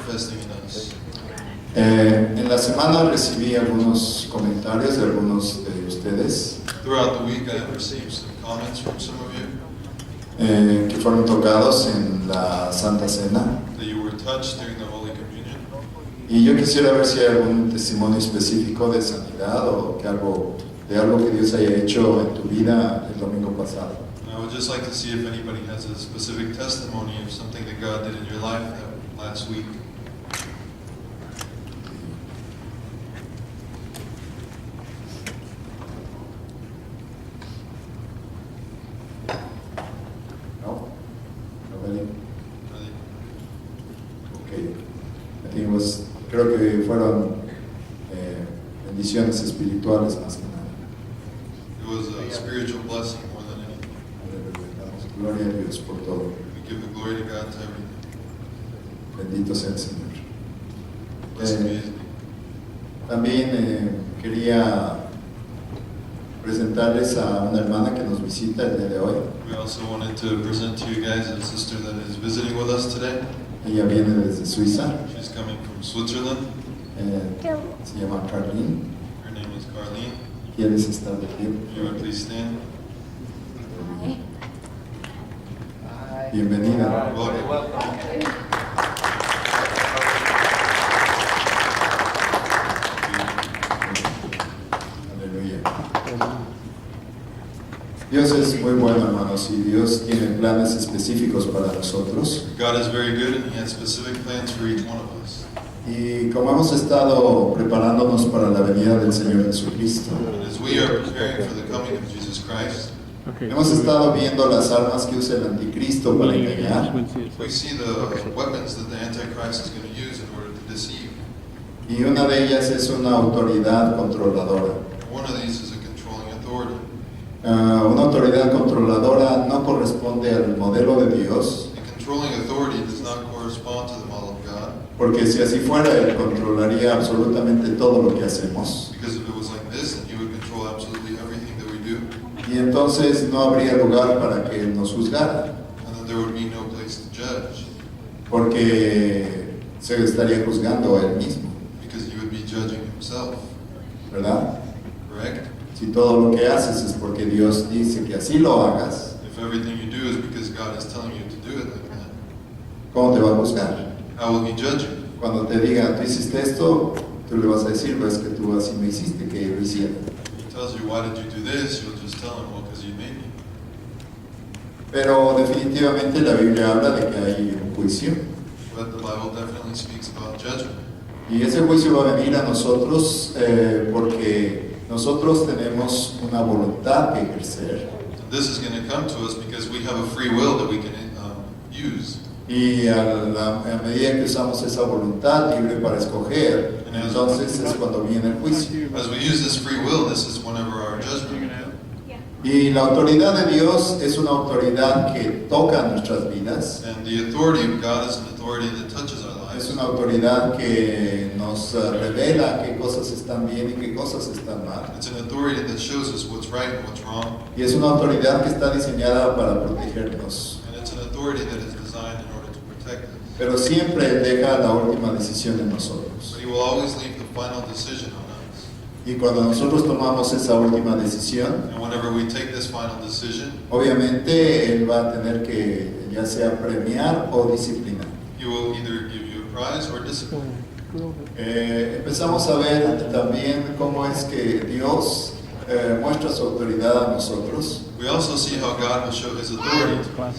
manifesting in us. En la semana recibí algunos comentarios de algunos de ustedes Throughout the week, I have received some comments from some of you que fueron tocados en la Santa Cena. that you were touched during the Holy Communion. Y yo quisiera ver si hay algún testimonio específico de sanidad o de algo que Dios haya hecho en tu vida el domingo pasado. I would just like to see if anybody has a specific testimony of something that God did in your life that last week. No? Nobody? Really. Okay. I think it was, creo que fueron bendiciones espirituales más que nada. It was a spiritual blessing more than anything. Aleluya. Damos gloria a Dios por todo. We give the glory to God to everything. Bendito sea el Señor. Blessed be His name. También quería presentarles a una hermana que nos visita el día de hoy. We also wanted to present to you guys a sister that is visiting with us today. Ella viene desde Suiza. She's coming from Switzerland. Se llama Carlene. Her name is Carlene. ¿Quieres estar de pie? If you would please stand. Bienvenida. Aleluya. Dios es muy bueno, hermanos, y Dios tiene planes específicos para nosotros. God is very good and He has specific plans for each one of us. Y como hemos estado preparándonos para la venida del Señor Jesucristo, And as we are preparing for the coming of Jesus Christ, hemos estado viendo las armas que usa el anticristo para engañar, we see the weapons that the Antichrist is going to use in order to deceive. y una de ellas es una autoridad controladora. One of these is a controlling authority. Una autoridad controladora no corresponde al modelo de Dios, The controlling authority does not correspond to the model of God, porque si así fuera, Él controlaría absolutamente todo lo que hacemos. because if it was like this, then He would control absolutely everything that we do, Y entonces no habría lugar para que Él nos juzgara, and then there would be no place to judge, porque se estaría juzgando a Él mismo, because He would be judging Himself, ¿verdad? correct? Si todo lo que haces es porque Dios dice que así lo hagas, If everything you do is because God is telling you to do it like that, ¿cómo te va a juzgar? how will He judge you? Cuando te diga, tú hiciste esto, tú le vas a decir, pues que tú así me hiciste, que yo lo hiciera. If He tells you, why did you do this? You'll just tell Him, well, because you made me. Pero definitivamente la Biblia habla de que hay un juicio, But the Bible definitely speaks about judgment. y ese juicio va a venir a nosotros porque nosotros tenemos una voluntad que ejercer, And this is going to come to us because we have a free will that we can use. y a medida que usamos esa voluntad libre para escoger, entonces es cuando viene el juicio. As we use this free will, this is whenever our judgment will come. Y la autoridad de Dios es una autoridad que toca nuestras vidas, And the authority of God is an authority that touches our es lives. una autoridad que nos revela qué cosas están bien y qué cosas están mal. It's an authority that shows us what's right and what's wrong. Y es una autoridad que está diseñada para protegernos. And it's an authority that is designed in order to protect us. Pero siempre deja la última decisión en nosotros. But He will always leave the final decision on us. Y cuando nosotros tomamos esa última decisión, And whenever we take this final decision, obviamente Él va a tener que ya sea premiar o disciplinar. He will either give you a prize or discipline. Empezamos a ver también cómo es que Dios muestra su autoridad a nosotros. We also see how God will show His authority to us.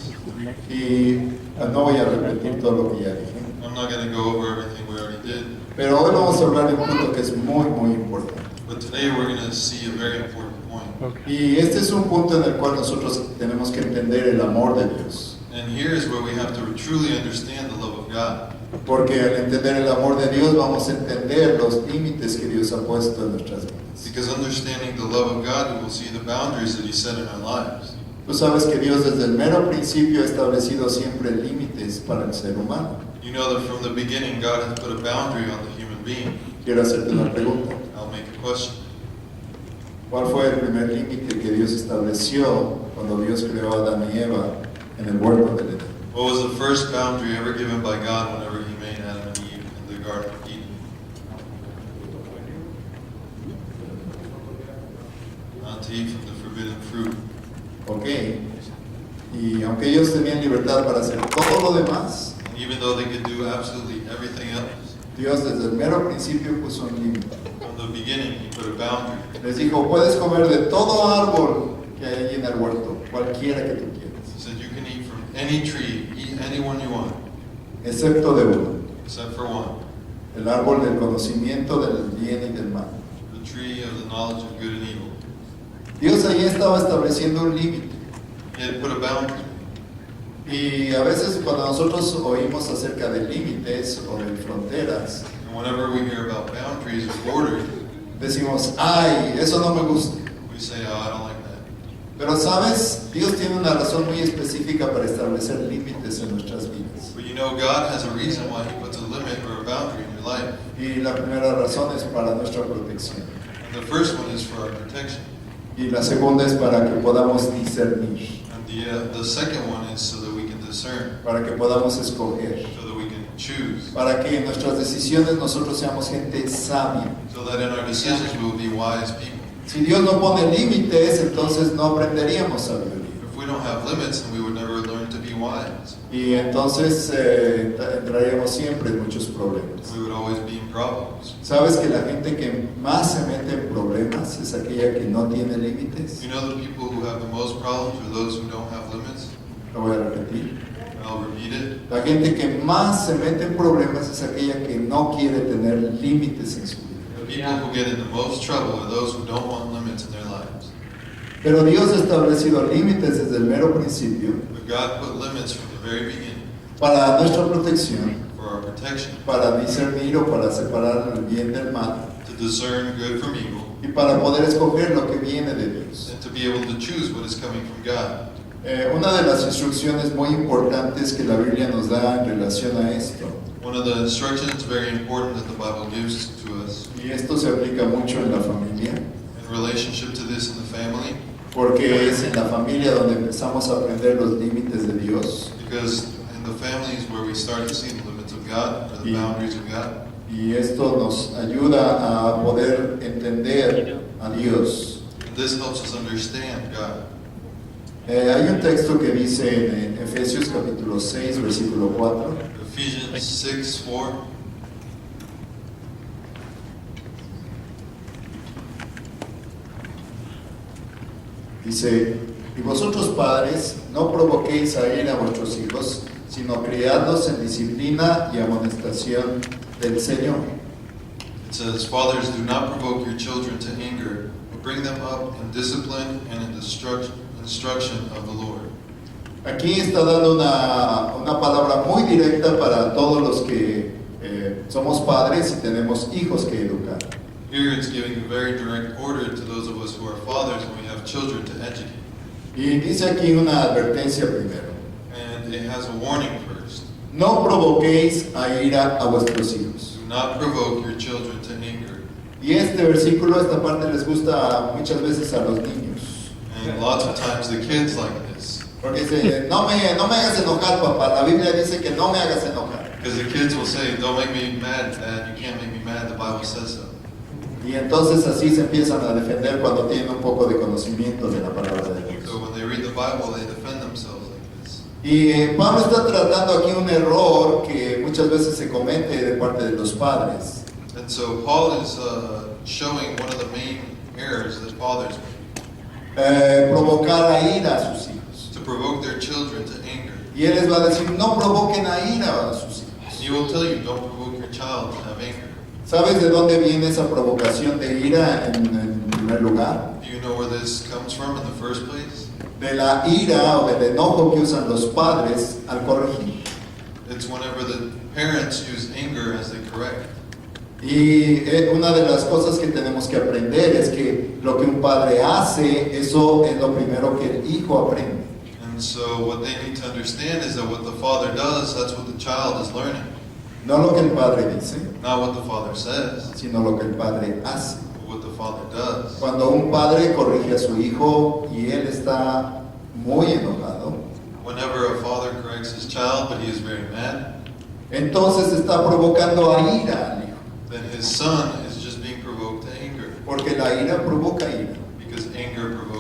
Y no voy a repetir todo lo que ya dije. I'm not going to go over everything we already did, Pero hoy vamos a hablar de un punto que es muy, muy importante. but today we're going to see a very important point. Y este es un punto en el cual nosotros tenemos que entender el amor de Dios. And here is where we have to truly understand the love of God. Porque al entender el amor de Dios vamos a entender los límites que Dios ha puesto en nuestras vidas. Because understanding the love of God, we will see the boundaries that He set in our lives. Tú sabes que Dios desde el mero principio ha establecido siempre límites para el ser humano. You know that from the beginning, God has put a boundary on the human being. Quiero hacerte una pregunta. I'll make a question. ¿Cuál fue el primer límite que Dios estableció cuando Dios creó a Adán y Eva en el huerto del Edén? What was the first boundary ever given by God whenever He made Adam and Eve? eat from the forbidden fruit. Ok. Y aunque ellos tenían libertad para hacer todo lo demás, And even though they could do absolutely everything else, Dios desde el mero principio puso un límite. from the beginning He put a boundary. Les dijo, puedes comer de todo árbol que hay allí en el huerto, cualquiera que tú quieras, He said you can eat from any tree, eat any one you want, excepto de uno, except for one, el árbol del conocimiento del bien y del mal. the tree of the knowledge of good and evil. Dios ahí estaba estableciendo un límite. He had put a boundary. Y a veces cuando nosotros oímos acerca de límites o de fronteras, And whenever we hear about boundaries or borders, decimos, ay, eso no me gusta. we say, oh, I don't like that. Pero sabes, Dios tiene una razón muy específica para establecer límites en nuestras vidas. But you know, God has a reason why He puts a limit or a boundary in your life. Y la primera razón es para nuestra protección. And the first one is for our protection. Y la segunda es para que podamos discernir, And the second one is so that we can discern, para que podamos escoger, so that we can choose, para que en nuestras decisiones nosotros seamos gente sabia. so that in our decisions we will be wise people. Si Dios no pone límites, entonces no aprenderíamos sabiduría. If we don't have limits, then we would never learn to be wise. Y entonces entraríamos siempre en muchos problemas. We would always be in problems. ¿Sabes que la gente que más se mete en problemas es aquella que no tiene límites? You know, the people who have the most problems are those who don't have limits. Lo voy a repetir. And I'll repeat it. La gente que más se mete en problemas es aquella que no quiere tener límites en su vida. The people who get in the most trouble are those who don't want limits in their lives. Pero Dios ha establecido límites desde el mero principio But God put limits from the very beginning para nuestra protección, for our protection, para discernir o para separar el bien del mal to discern good from evil, y para poder escoger lo que viene de Dios. and to be able to choose what is coming from God. Una de las instrucciones muy importantes que la Biblia nos da en relación a esto, One of the instructions very important that the Bible gives to us y esto se aplica mucho en la familia, in relationship to this in the family, porque es en la familia donde empezamos a aprender los límites de Dios. because in the family is where we start to see the limits of God, or the Yeah. boundaries of God. Y esto nos ayuda a poder entender a Dios. And this helps us understand God. Hay un texto que dice en Efesios capítulo 6, versículo 4, Ephesians 6:4. dice, y vosotros padres, no provoquéis a ira a vuestros hijos, sino criadlos en disciplina y amonestación del Señor. It says, Fathers, do not provoke your children to anger, but bring them up in discipline and in instruction of the Lord. Aquí está dando una palabra muy directa para todos los que somos padres y tenemos hijos que educar. Here it's giving a very direct order to those of us who are fathers and we have children to educate. Y dice aquí una advertencia primero. And it has a warning first. No provoquéis a ira a vuestros hijos. Do not provoke your children to anger. Y este versículo, esta parte les gusta muchas veces a los niños. And lots of times the kids like this. Porque dice, no me hagas enojar, papá. La Biblia dice que no me hagas enojar. Because the kids will say, don't make me mad, Dad. You can't make me mad. The Bible says so. Y entonces así se empiezan a defender cuando tienen un poco de conocimiento de la palabra de Dios. So when they read the Bible, they defend themselves like this. Y Pablo está tratando aquí un error que muchas veces se comete de parte de los padres. And so Paul is showing one of the main errors that fathers make. Provocar a ira a sus hijos. To provoke their children to anger. Y él les va a decir, no provoquen a ira a sus hijos. He will tell you, don't provoke your child to have anger. ¿Sabes de dónde viene esa provocación de ira en primer lugar? Do you know where this comes from in the first place? De la ira o del enojo que usan los padres al corregir. It's whenever the parents use anger as they correct. Y una de las cosas que tenemos que aprender es que lo que un padre hace, eso es lo primero que el hijo aprende. And so what they need to understand is that what the father does, that's what the child is learning. No lo que el padre dice, Not what the father says, sino lo que el padre hace. but what the father does. Cuando un padre corrige a su hijo y él está muy enojado, Whenever a father corrects his child, but he is very mad, entonces está provocando a ira al hijo. then his son is just being provoked to anger, Porque la ira provoca ira. because anger provokes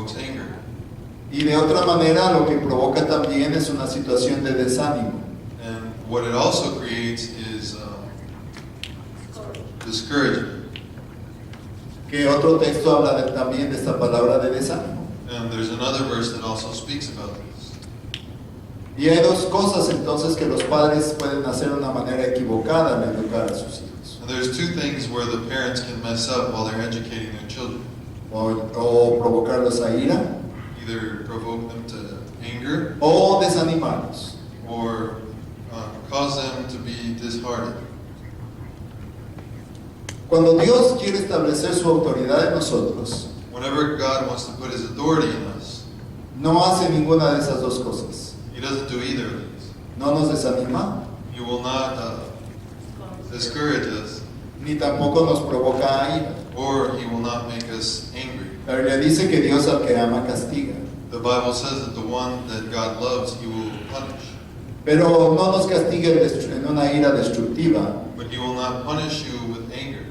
Y de otra manera lo que provoca también es una situación de desánimo. And what it also creates is discouragement. Que otro texto habla también de esta palabra de desánimo. And there's another verse that also speaks about this. Y hay dos cosas entonces que los padres pueden hacer de una manera equivocada al educar a sus hijos. And there's two things where the parents can mess up while they're educating their children. O provocarlos a ira Either provoke them to anger o desanimarlos. or cause them to be disheartened. Cuando Dios quiere establecer su autoridad en nosotros, Whenever God wants to put His authority in us, no hace ninguna de esas dos cosas. He doesn't do either of these. No nos desanima, He will not discourage us, ni tampoco nos provoca a ira. or He will not make us angry. La Biblia dice que Dios al que ama castiga, The Bible says that the one that God loves, He will punish. pero no nos castiga en una ira destructiva. But He will not punish you with anger.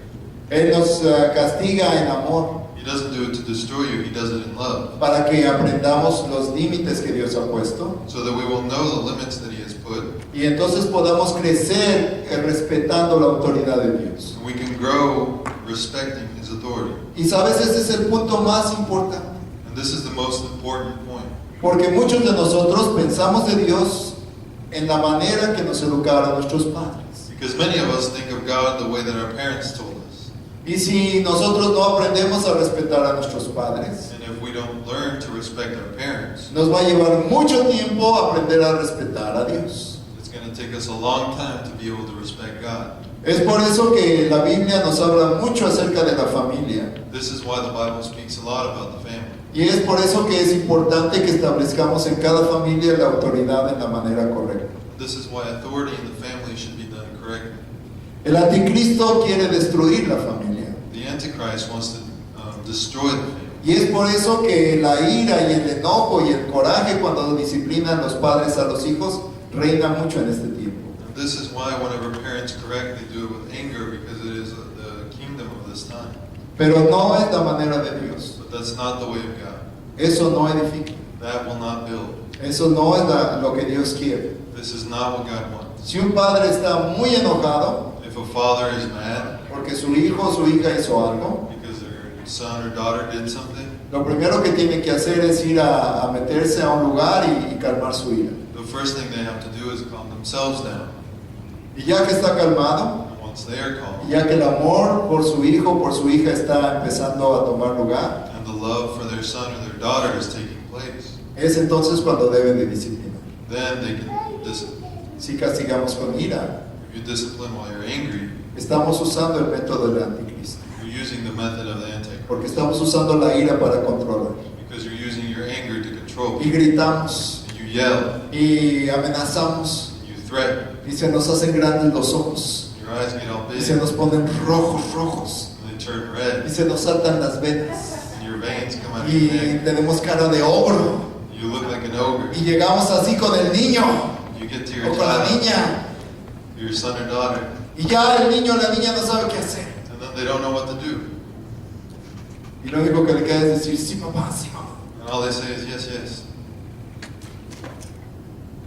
Él nos castiga en amor He doesn't do it to destroy you, He does it in love. para que aprendamos los límites que Dios ha puesto So that we will know the limits that He has put, y entonces podamos crecer respetando la autoridad de Dios. and we can grow respecting His authority. Y sabes, ese es el punto más importante, And this is the most important point. porque muchos de nosotros pensamos de Dios en la manera que nos educaron nuestros padres. Because many of us think of God the way that our parents told us. Y si nosotros no aprendemos a respetar a nuestros padres, And if we don't learn to respect our parents, nos va a llevar mucho tiempo aprender a respetar a Dios. it's going to take us a long time to be able to respect God. Es por eso que la Biblia nos habla mucho acerca de la familia. This is why the Bible speaks a lot about the family. Y es por eso que es importante que establezcamos en cada familia la autoridad en la manera correcta. This is why authority in the family should be done correctly. El anticristo quiere destruir la familia. The Antichrist wants to destroy the family. Y es por eso que la ira y el enojo y el coraje cuando disciplinan los padres a los hijos reina mucho en este tiempo. And this is why whenever parents correct, they do it with anger, because it is the kingdom of this time. Pero no es la manera de Dios. But that's not the way of God. Eso no edifica. That will not build. Eso no es lo que Dios quiere. This is not what God wants. Si un padre está muy enojado If a father is mad porque su hijo o su hija hizo algo, because their son or daughter did something, lo primero que tiene que hacer es ir a meterse a un lugar y calmar su ira. the first thing they have to do is calm themselves down. Y ya que está calmado, And once they are y calm, ya que el amor por su hijo, por su hija está empezando a tomar lugar, and the love for their son or their daughter is taking place, es entonces cuando deben de disciplinar. then they can discipline. Si castigamos con ira, If you discipline while you're angry, estamos usando el método del anticristo, you're using the method of the Antichrist, porque estamos usando la ira para controlar. because you're using your anger to control Y people. gritamos, And you yell, y amenazamos, and you threaten, y se nos hacen grandes los ojos, your eyes get all y big, se nos ponen rojos, and they turn y red, se nos saltan las venas, and your veins come out of your y neck. tenemos cara de ogro, You look like an ogre. y llegamos así con el niño, You get to o your con la child, niña, your son or daughter, y ya el niño o la niña no sabe qué hacer. and then they don't know what to do. Y lo único que le queda es decir, sí papá, sí mamá. And all they say is, yes, yes.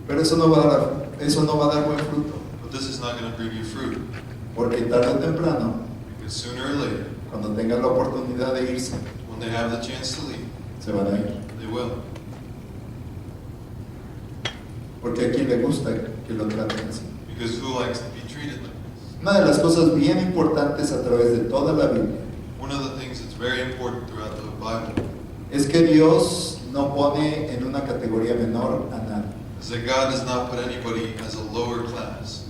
Pero eso no va a dar buen fruto, But this is not going to bring you fruit. porque tarde o temprano, Because sooner or later, cuando tengan la oportunidad de irse, when they have the chance to leave, se van a ir. they will. Porque a quien le gusta que lo traten así. Because who likes to be treated like this? Una de las cosas bien importantes a través de toda la Biblia One of the things that's very important throughout the Bible es que Dios no pone en una categoría menor a nadie. is that God does not put anybody as a lower class.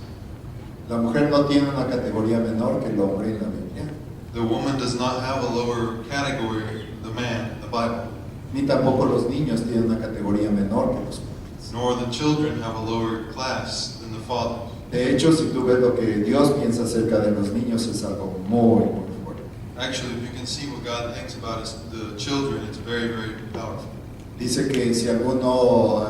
La mujer no tiene una categoría menor que el hombre en la Biblia, The woman does not have a lower category than the man in the Bible. ni tampoco los niños tienen una categoría menor que los padres. Nor the children have a lower class than the father. De hecho, si tú ves lo que Dios piensa acerca de los niños, es algo muy fuerte. Actually, if you can see what God thinks about the children, it's very, very powerful. Dice que si alguno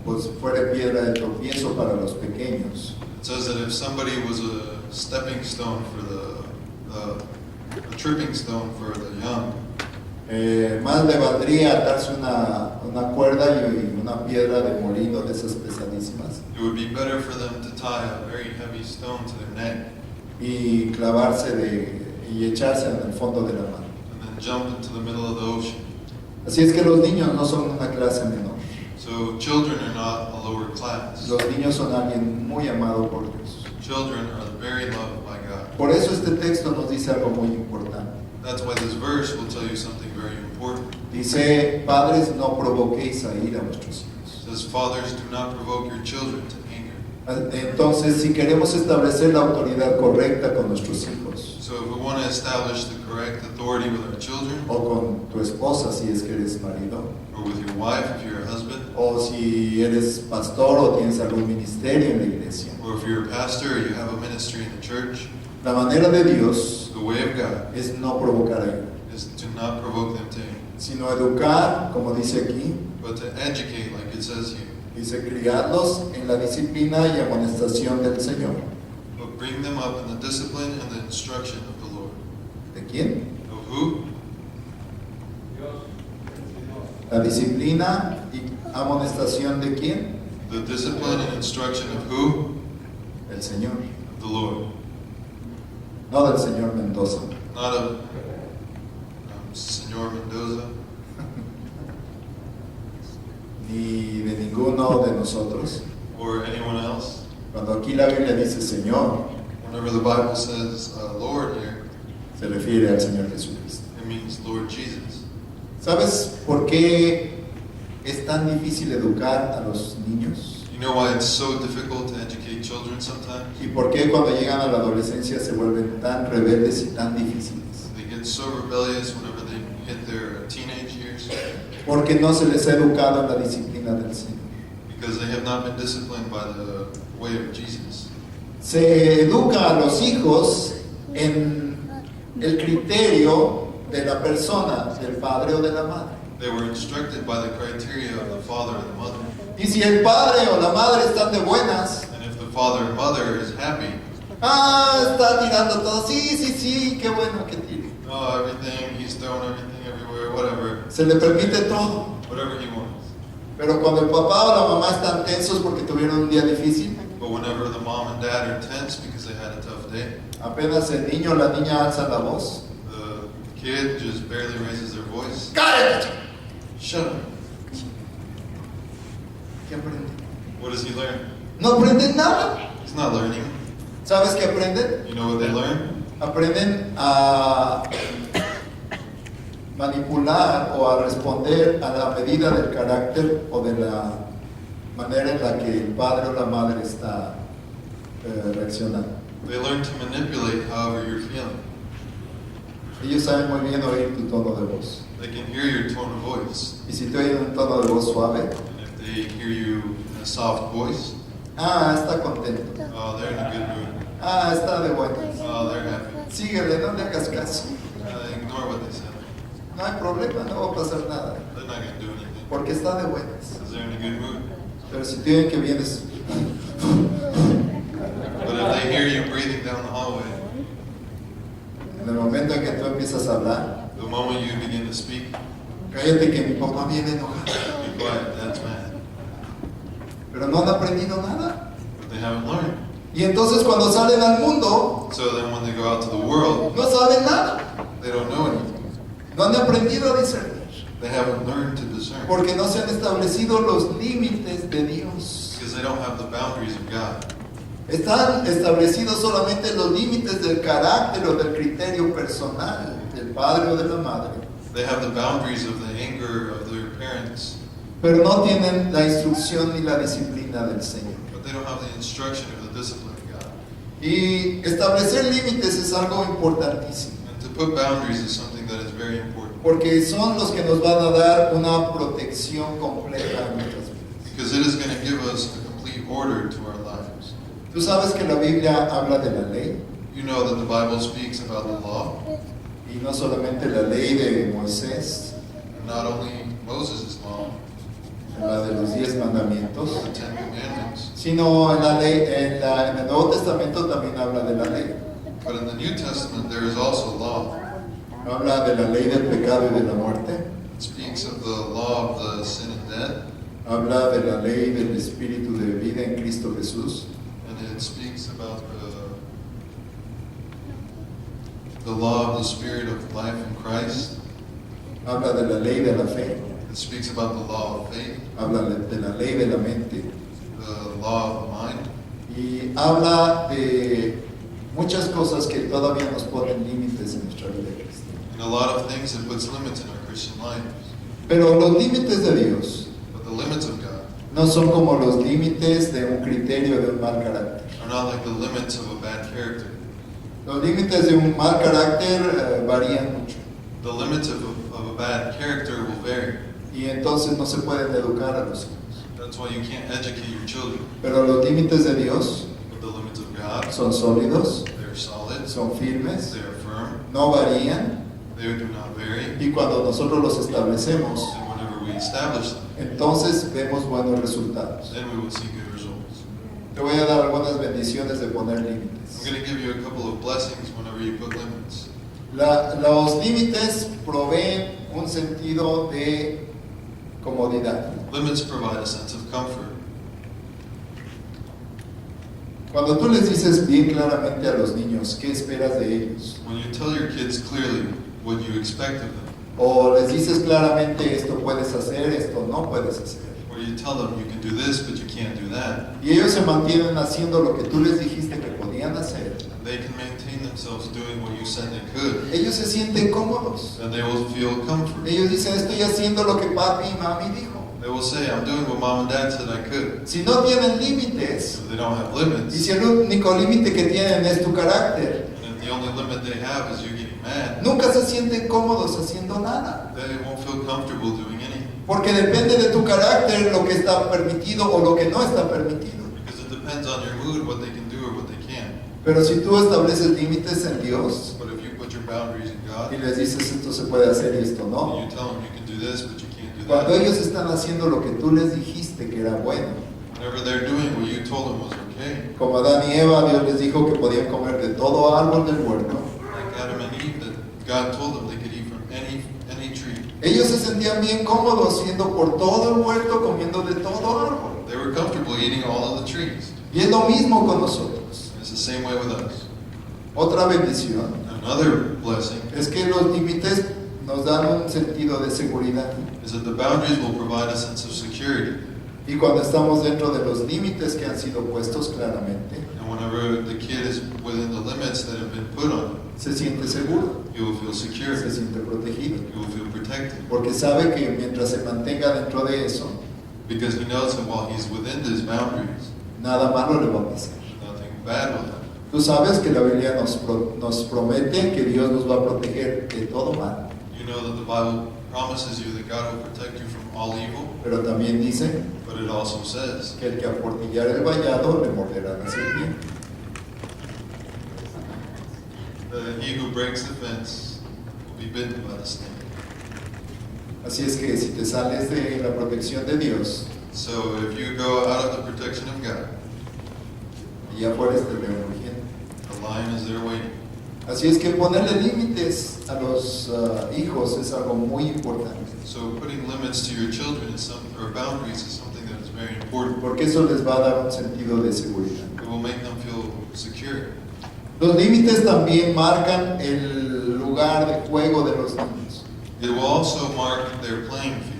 pues fuera piedra de tropiezo para los pequeños, It says that if somebody was a stepping stone for a tripping stone for the young, Más le valdría atarse una cuerda y una piedra de molino de esas pesadísimas It would be better for them to tie a very heavy stone to their neck y clavarse y echarse en el fondo de la mar. and then jump into the middle of the ocean. Así es que los niños no son una clase menor. So children are not a lower class. Los niños son alguien muy amado por Dios. Children are very loved by God. Por eso este texto nos dice algo muy importante. That's why this verse will tell you something very important. Dice, padres, no provoquéis a ir a vuestros hijos. It says, fathers, do not provoke your children to anger. Entonces, si queremos establecer la autoridad correcta con nuestros hijos, So if we want to establish the correct authority with our children, o con tu esposa si es que eres marido, or with your wife if you're a husband, o si eres pastor o tienes algún ministerio en la iglesia, or if you're a pastor or you have a ministry in the church, la manera de Dios the way of God es no provocar a ira, is to not provoke them to anger, sino educar, como dice aquí, but to educate, like it says here. dice criarlos en la disciplina y amonestación del Señor. But bring them up in the discipline and the instruction of the Lord. ¿De quién? Of who? La disciplina y amonestación de quién? The discipline and instruction of who? Del Señor, Of the Lord. no del señor Mendoza. Not of Señor Mendoza, Ni de ninguno de nosotros. or anyone else. Cuando aquí la Biblia dice Señor, Whenever the Bible says Lord here, se refiere al Señor Jesucristo. it means Lord Jesus. ¿Sabes por qué es tan difícil educar a los niños? You know why it's so difficult to educate children sometimes? ¿Y por qué cuando llegan a la adolescencia se vuelven tan rebeldes y tan difíciles? They get so rebellious whenever they hit their teenage years Porque no se les ha educado en la disciplina del Señor. because they have not been disciplined by the way of Jesus. Se educa a los hijos en el criterio de la persona, del padre o de la madre. They were instructed by the criteria of the father and the mother. Y si el padre o la madre están de buenas, And if the father and mother is happy, está tirando todo, sí, qué bueno que tire. oh, everything, he's throwing everything everywhere, whatever, Se le permite todo. whatever he wants. Pero cuando el papá o la mamá están tensos porque tuvieron un día difícil, But whenever the mom and dad are tense because they had a tough day, apenas el niño o la niña alza la voz. the kid just barely raises their voice. ¡Cállate! Shut up. ¿Qué aprenden? What does he learn? No aprenden nada. He's not learning. ¿Sabes qué aprenden? You know what they learn? Aprenden a manipular o a responder a la medida del carácter o de la manera en la que el padre o la madre está reaccionando. They learn to manipulate however you're feeling. Ellos saben muy bien oír tu tono de voz. They can hear your tone of voice. Y si te oyen un tono de voz suave, And if they hear you in a soft voice, está contento. oh, they're in a good mood. Está de buenas. Oh, they're happy. Síguele, no le hagas caso. Ignore what they said. No hay problema, no va a pasar nada. They're not going to do anything Porque está de buenas. because they're in a good mood. Pero si te oyen que vienes, But if they hear you breathing down the hallway, en el momento en que tú empiezas a hablar, the moment you begin to speak, cállate que mi papá viene enojado. be quiet, that's mad. Pero no han aprendido nada. But they haven't learned. Y entonces cuando salen al mundo, So then when they go out to the world, no saben nada. they don't know anything. No han aprendido a discernir. They haven't learned to discern Porque no se han establecido los límites de Dios. because they don't have the boundaries of God. Están establecidos solamente los límites del carácter o del criterio personal del padre o de la madre. They have the boundaries of the anger of their parents, Pero no tienen la instrucción ni la disciplina del Señor. but they don't have the instruction or the discipline of God. Y establecer límites es algo importantísimo. And to put boundaries is something that is very important Porque son los que nos van a dar una protección completa a nuestras vidas. because it is going to give us a complete order to our lives. Tú sabes que la Biblia habla de la ley. You know that the Bible speaks about the law, Y no solamente la ley de Moisés, and not only Moses' law, la de los 10 mandamientos, the Ten Commandments, sino en la ley, en el Nuevo Testamento también habla de la ley. but in the New Testament there is also law. Habla de la ley del pecado y de la muerte. It speaks of the law of the sin and death, Habla de la ley del espíritu de vida en Cristo Jesús. and it speaks about the law of the spirit of life in Christ. Habla de la ley de la fe. It speaks about the law of faith, Habla de la ley de la mente. the law of the mind, Y habla de muchas cosas que todavía nos ponen límites en nuestra vida cristiana. and a lot of things that puts limits in our Christian life. Pero los límites de Dios But the limits of God no son como los límites de un criterio de un mal carácter. are not like the limits of a bad character. Los límites de un mal carácter varían mucho The limits of a bad character will vary. y entonces no se pueden educar a los hijos. That's why you can't educate your children. Pero los límites de Dios But the limits of God, son sólidos, they're solid, son firmes, they are firm, no varían they do not vary, y cuando nosotros los establecemos, and whenever we establish them, entonces vemos buenos resultados. then we will see good results. Te voy a dar algunas bendiciones de poner I'm límites. going to give you a couple of blessings whenever you put limits. Los límites proveen un sentido de comodidad. Limits provide a sense of comfort. Cuando tú les dices bien claramente a los niños qué esperas de ellos, When you tell your kids clearly what you expect of them, o les dices claramente esto puedes hacer, esto no puedes hacer, or you tell them you can do this but you can't do that, y ellos se mantienen haciendo lo que tú les dijiste que podían hacer, they can maintain themselves doing what you said they could, ellos se sienten cómodos. then they will feel comfort. Ellos dicen, estoy haciendo lo que papi y mami dijo. They will say, I'm doing what mom and dad said I could. Si no tienen límites, If they don't have y limits, si el único límite que tienen es tu carácter, and if the only limit they have is you getting mad, nunca se sienten cómodos haciendo nada. they won't feel comfortable doing anything. Porque depende de tu carácter lo que está permitido o lo que no está permitido. Because it depends on your mood, what they can do or what they can't. Pero si tú estableces límites en Dios But if you put your boundaries in God, y les dices esto se puede hacer y esto and no, you tell them you can do this, but you can't do cuando that, ellos están haciendo lo que tú les dijiste que era bueno, whenever they're doing what you told them was okay, como Adán y Eva, Dios les dijo que podían comer de todo árbol del huerto, like Adam and Eve, that God told them they could eat from any tree. ellos se sentían bien cómodos yendo por todo el huerto, comiendo de todo árbol. They were comfortable eating all of the trees. Y es lo mismo con nosotros. And it's the same way with us. Otra bendición Another blessing es que los límites nos dan un sentido de seguridad. is that the boundaries will provide a sense of security. Y cuando estamos dentro de los límites que han sido puestos claramente, And whenever the kid is within the limits that have been put on him, se siente seguro, he will feel secure. se siente protegido. He will feel protected. Porque sabe que mientras se mantenga dentro de eso, Because he knows that while he's within these boundaries, nada malo le va a pasar. nothing bad will happen. Tú sabes que la Biblia nos promete que Dios nos va a proteger de todo mal, You know that the Bible promises you that God will protect you from all evil, pero también dice but it also says que el que aportillar el vallado le morderá la serpiente. that he who breaks the fence will be bitten by the snake. Así es que si te sales de la protección de Dios, So if you go out of the protection of God, y afuera está el león rugiendo. the lion is there waiting. Así es que ponerle límites a los hijos es algo muy importante, So putting limits to your children or boundaries is something that is very important. porque eso les va a dar un sentido de seguridad. It will make them feel secure. Los límites también marcan el lugar de juego de los niños. It will also mark their playing field.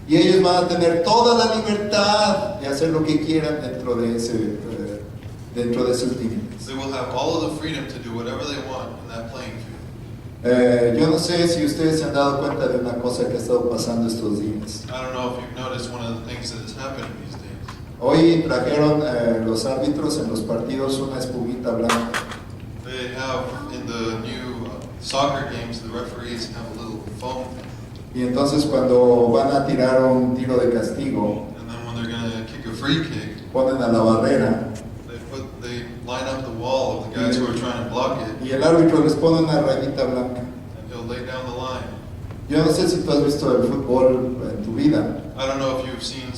Y ellos van a tener toda la libertad de hacer lo que quieran dentro de esos límites. They will have all of the freedom to do whatever they want in that playing field. Yo no sé si ustedes se han dado cuenta de una cosa que ha estado pasando estos días. I don't know if you've noticed one of the things that is happening these days. Hoy trajeron los árbitros en los partidos una espumita blanca. They have in the new soccer games, the referees have a little foam thing. Y entonces cuando van a tirar un tiro de castigo, And then when they're going to kick a free kick, ponen a la barrera they line up the wall of the guys who are trying to block it, y el árbitro les pone una rayita blanca. and he'll lay down the line. Yo no sé si tú has visto el fútbol en tu vida, I don't know if you've seen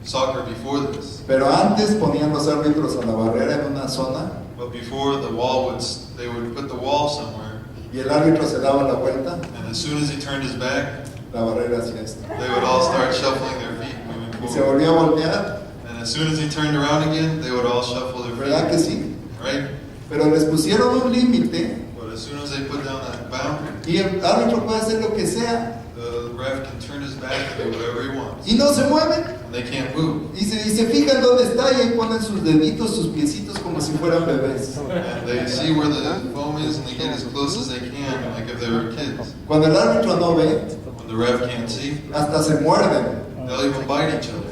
soccer before this, pero antes ponían los árbitros a la barrera en una zona but before the wall they would put the wall somewhere, y el árbitro se daba la vuelta, and as soon as he turned his back, la barrera hacía esto. they would all start shuffling their feet, moving Y se forward. volvía a voltear, And as soon as he turned around again, they would all shuffle their ¿verdad que feet, sí? right? Pero les pusieron un límite But as soon as they put down that boundary, y el árbitro puede hacer lo que sea the ref can turn his back and do whatever he wants. y no se mueven. And they can't move. Y se fijan dónde está y ahí ponen sus deditos, sus piecitos como si fueran bebés. And they see where the foam is and they get as close as they can, like if they were kids. Cuando el árbitro no ve, When the ref can't see, hasta se muerden, they'll even bite each other.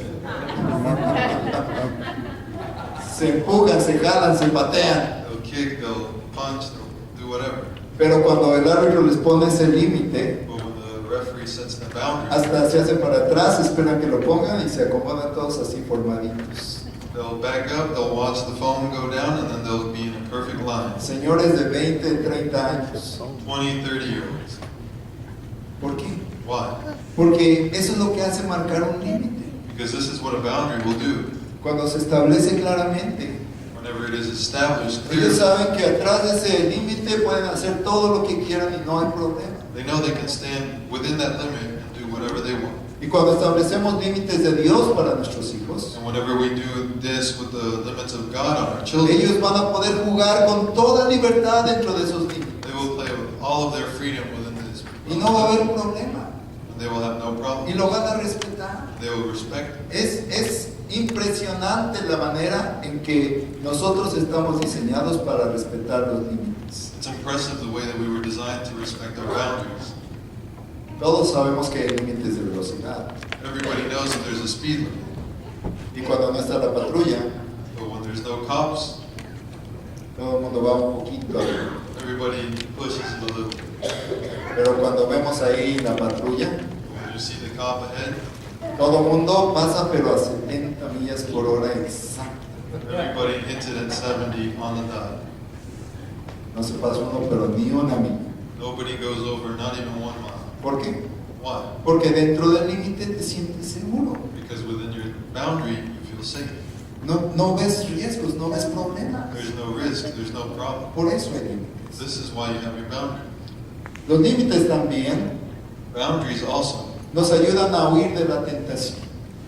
se empujan, se jalan, se patean. They'll kick, they'll punch, they'll do whatever. Pero cuando el árbitro les pone ese límite, But when the referee sets the boundary, hasta se hacen para atrás, esperan que lo pongan y se acomodan todos así formaditos. they'll back up, they'll watch the foam go down, and then they'll be in a perfect line. Señores de 20, 30 años. 20, 30-year-olds. ¿Por qué? Why? Porque eso es lo que hace marcar un límite. Because this is what a boundary will do. Cuando se establece claramente, Whenever it is established ellos clearly, saben que atrás de ese límite pueden hacer todo lo que quieran y no hay problema. they know they can stand within that limit and do whatever they want. Y cuando establecemos límites de Dios para nuestros hijos, And whenever we do this with the limits of God on our children, ellos van a poder jugar con toda libertad dentro de esos límites. they will play with all of their freedom within this. Y no va a haber problema. And they will have no Y problem. lo van a respetar. They will respect it. Es impresionante la manera en que nosotros estamos diseñados para respetar los límites. It's impressive the way that we were designed to respect our boundaries. Todos sabemos que hay límites de velocidad. Everybody knows that there's a speed limit. Y cuando no está la patrulla, But when there's no cops, todo el mundo va un poquito. everybody pushes a little. Pero cuando vemos ahí la patrulla, When you see the cop ahead, todo el mundo pasa pero a 70 millas por hora exacto. everybody hits it at 70 on the dot. No se pasa uno, pero ni una milla. Nobody goes over not even 1 mile. ¿Por qué? Why? Porque dentro del límite te sientes seguro. Because within your boundary, you feel safe. No ves riesgos, no ves problemas. There's no risk, there's no problem. Por eso hay límites. This is why you have your boundary. Los límites también Boundaries also nos ayudan a huir de la tentación.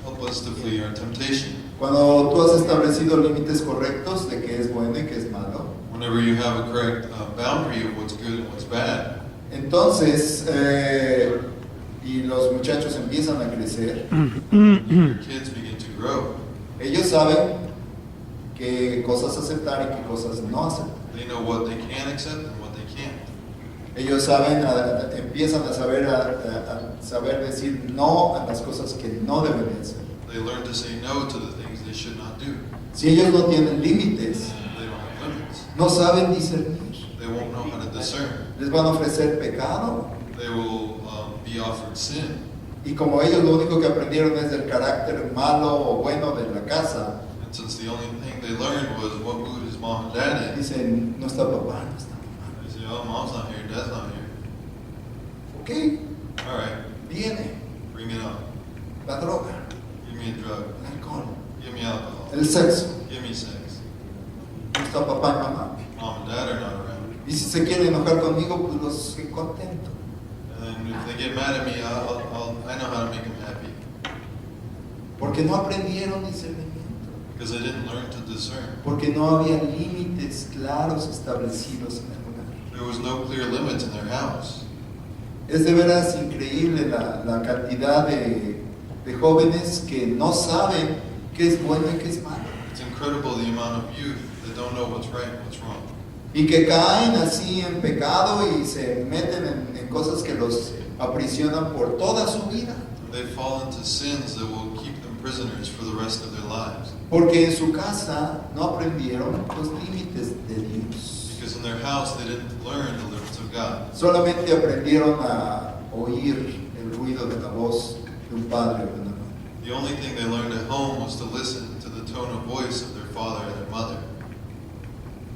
help us to flee our temptation. Cuando tú has establecido límites correctos de qué es bueno y qué es malo, Whenever you have a correct boundary of what's good and what's bad, entonces, y los muchachos empiezan a crecer, your kids begin to grow. ellos saben qué cosas aceptar y qué cosas no aceptar. They know what they can accept and what they can't. Ellos saben, empiezan a saber decir no a las cosas que no deben de hacer. They learn to say no to the things they should not do. Si ellos no tienen límites, They don't have limits. no saben discernir. They won't know how to discern. Les van a ofrecer pecado They will be offered sin. y como ellos lo único que aprendieron es del carácter malo o bueno de la casa, And since the only thing they learned was what mood his mom and dad in, dicen, no está papá, no está mamá. they say, oh, mom's not here, dad's not here. Ok, All right, viene bring it on. la droga, Give me a drug. el alcohol, Give me alcohol. el sexo, Give me sex. no está papá y mamá. Mom and dad are not around. Y si se quieren enojar conmigo, pues los contento. And if they get mad at me, I know how to make them happy. Porque no aprendieron discernimiento. Because I didn't learn to discern. Porque no había límites claros establecidos en el hogar. There was no clear limits in their house. Es de veras increíble la cantidad de jóvenes que no saben qué es bueno y qué es malo. It's incredible the amount of youth that don't know what's right and what's wrong. Y que caen así en pecado y se meten en cosas que los aprisionan por toda su vida. They fall into sins that will keep them prisoners for the rest of their lives. Porque en su casa no aprendieron los límites de Dios. Because in their house they didn't learn the limits of God. Solamente aprendieron a oír el ruido de la voz de un padre o de una madre. The only thing they learned at home was to listen to the tone of voice of their father and their mother.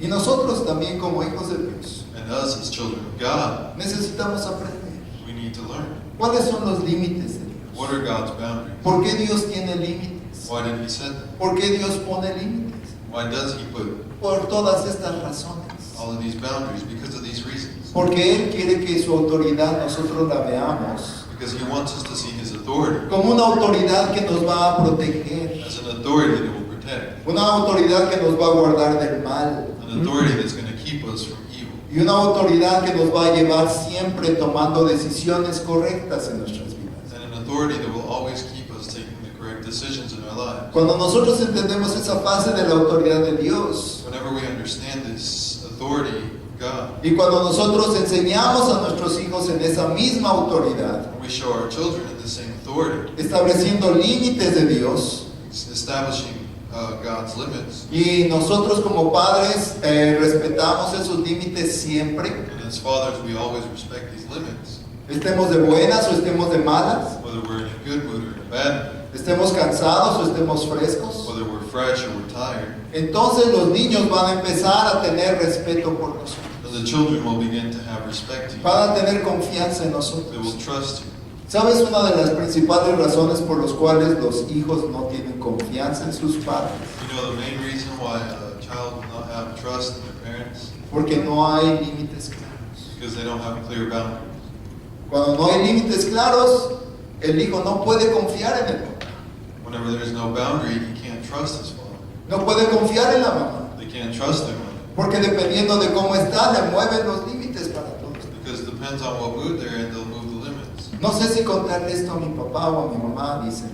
Y nosotros también como hijos de Dios And us as children of God, necesitamos aprender. we need to learn. ¿Cuáles son los límites de Dios? What are God's boundaries? ¿Por qué Dios tiene límites? Why did He set them? ¿Por qué Dios pone límites? Why does He put Por todas estas razones. all all of these boundaries because of these reasons. Porque Él quiere que su autoridad nosotros la veamos Because He wants us to see His authority como una autoridad que nos va a proteger, as an authority that will protect, una autoridad que nos va a guardar del mal an authority that's going to keep us from evil, y una autoridad que nos va a llevar siempre tomando decisiones correctas en nuestras vidas. and an authority that will always keep us taking the correct decisions in our lives. Cuando nosotros entendemos esa fase de la autoridad de Dios Whenever we understand this authority of God, y cuando nosotros enseñamos a nuestros hijos en esa misma autoridad, and we show our children in the same authority, estableciendo límites de Dios, establishing God's limits, y nosotros como padres respetamos esos límites siempre, and as fathers we always respect these limits, estemos de buenas o estemos de malas, whether we're in a good mood or in a bad mood, estemos cansados o estemos frescos. whether we're fresh or we're tired, Entonces los niños van a empezar a tener respeto por nosotros, and the children will begin to have respect to you. van a tener confianza en They nosotros. will trust you. ¿Sabes una de las principales razones por las cuales los hijos no tienen confianza en sus padres? You know the main reason why a child will not have trust in their parents? Porque no hay límites claros. Because they don't have clear boundaries. Cuando no hay límites claros, el hijo no puede confiar en el papá, Whenever there's no boundary, he can't trust his father. no puede confiar en la mamá, They can't trust their mother. porque dependiendo de cómo está, le mueven los límites para todos. Because it depends on what mood they're in, they'll move the limits. No sé si contarle esto a mi papá o a mi mamá, dicen,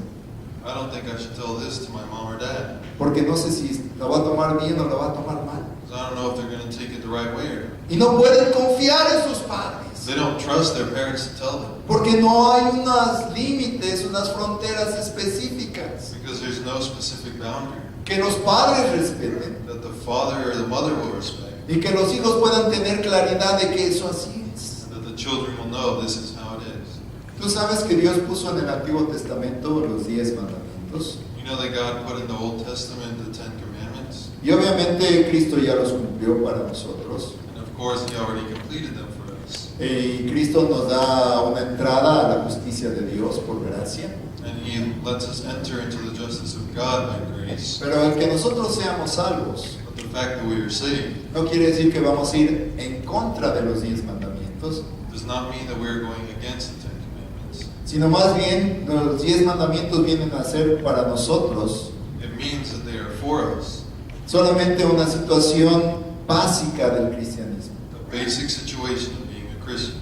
I don't think I should tell this to my mom or dad. porque no sé si la va a tomar bien o la va a tomar mal. Because I don't know if they're going to take it the right way or not. Y no pueden confiar en sus padres, They don't trust their parents to tell them. porque no hay unos límites, unas fronteras específicas Because there's no specific boundary que los padres respeten that the father or the mother will respect. y que los hijos puedan tener claridad de que eso así es. That the children will know this is how it is. Tú sabes que Dios puso en el Antiguo Testamento los 10 mandamientos You know that God put in the Old Testament the Ten Commandments? y obviamente Cristo ya los cumplió para nosotros. And of course, He already completed them for us. Y Cristo nos da una entrada a la justicia de Dios por gracia. And He lets us enter into the justice of God by grace. Pero el que nosotros seamos salvos But the fact that we are saved no quiere decir que vamos a ir en contra de los 10 mandamientos, does not mean that we are going against the Ten Commandments. sino más bien los 10 mandamientos vienen a ser para nosotros It means that they are for us. solamente una situación básica del cristianismo. The basic situation of being a Christian.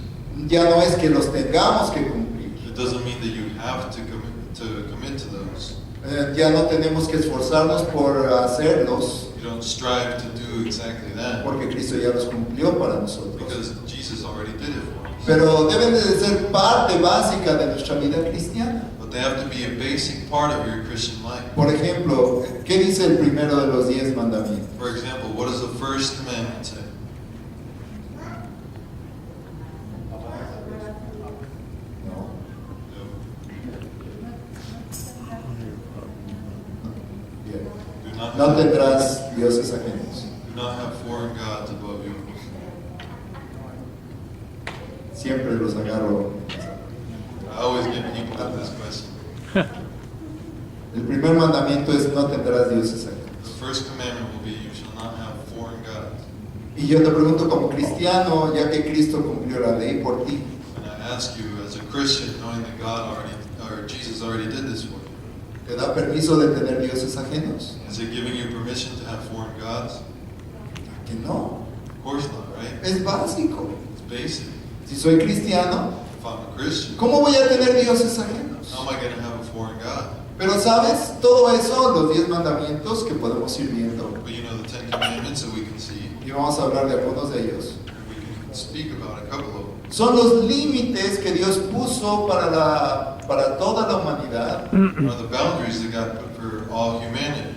Ya no es que los tengamos que cumplir. It doesn't mean that you have to commit to those. Ya no tenemos que esforzarnos por hacerlos You don't strive to do exactly that porque Cristo ya los cumplió para nosotros. because Jesus already did it for us. Pero deben de ser parte básica de nuestra vida cristiana. But they have to be a basic part of your Christian life. Por ejemplo, ¿qué dice el primero de los 10 mandamientos? For example, what does the first commandment say? No. Bien. Do not No have, tendrás dioses ajenos. do not have foreign gods above you. Siempre los agarro. I always get people with this question. El primer mandamiento es no tendrás dioses ajenos. The first commandment will be, you shall not have foreign gods. Y yo te pregunto como cristiano, ya que Cristo cumplió la ley por ti, And I ask you, as a Christian, knowing that God already, or Jesus already did this for you, ¿te da permiso de tener dioses ajenos? is it giving you permission to have foreign gods? Que no, Of course not, right? es básico. It's basic. Si soy cristiano, If I'm a Christian, ¿cómo voy a tener dioses ajenos? how am I going to have a foreign God? Pero sabes, todo eso, los 10 mandamientos que podemos ir viendo, But you know the Ten Commandments that we can see, y vamos a hablar de algunos de ellos, and we can speak about a couple of them. son los límites que Dios puso para toda la humanidad Are the boundaries that God put for all humanity.